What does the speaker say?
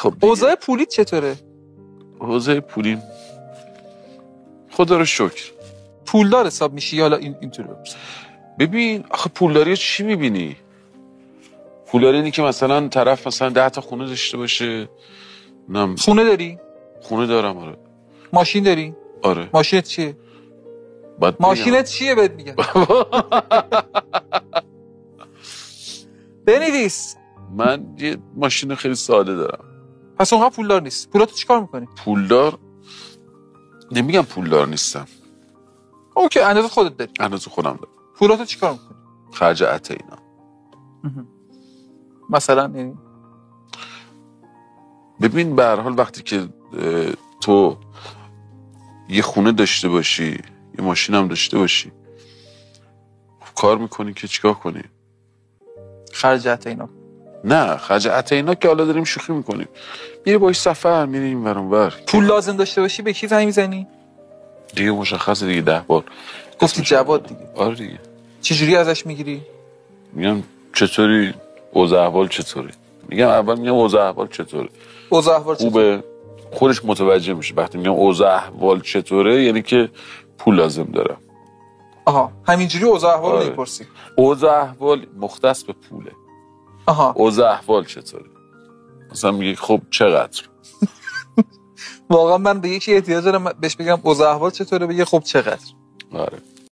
خب اوضاع پولیت چطوره؟ اوضاع پولیم خدا رو شکر. پولدار حساب میشی یا اینطوری بپرسم؟ ببین آخه پولداری چی میبینی؟ پولداری اینی که مثلا طرف مثلا 10 تا خونه داشته باشه. خونه داری؟ خونه دارم آره. ماشین داری؟ آره. ماشینت چیه؟ ماشینت چیه بهت میگم؟ بنویس. من یه ماشین خیلی ساده دارم. پس اونقدر پولدار نیست. پولاتو چیکار میکنی؟ پولدار نمیگم پولدار نیستم. اوکی اندازه خودت داری. اندازه خودم دارم. پولاتو چیکار میکنی؟ خرج عطینا. مثلا یعنی ببین به هر حال وقتی که تو یه خونه داشته باشی یه ماشین هم داشته باشی کار میکنی که چیکار کنی؟ خرج عطینا. نه خرج عطینا که حالا داریم شوخی میکنیم. میری باهاش سفر میری این ور اون ور. پول لازم داشته باشی به کی زنگ میزنی؟ دیگه مشخصه دیگه 10 بار گفتی جواد دیگه. آره دیگه. چجوری ازش میگیری؟ میگم چطوری؟ اوضاع احوال چطوری؟ میگم اول میگم اوضاع احوال چطوره؟ اوضاع احوال خوبه. خودش متوجه میشه وقتی میگم اوضاع احوال چطوره یعنی که پول لازم دارم. آها همینجوری اوضاع احوال آره. نمیپرسی. اوضاع احوال مختص به پوله. آها اوضاع احوال چطوره؟ مثلا میگه خب چقدر؟ واقعا من به یکی احتیاج دارم بهش بگم اوضاع احوال چطوره بگه خب چقدر. آره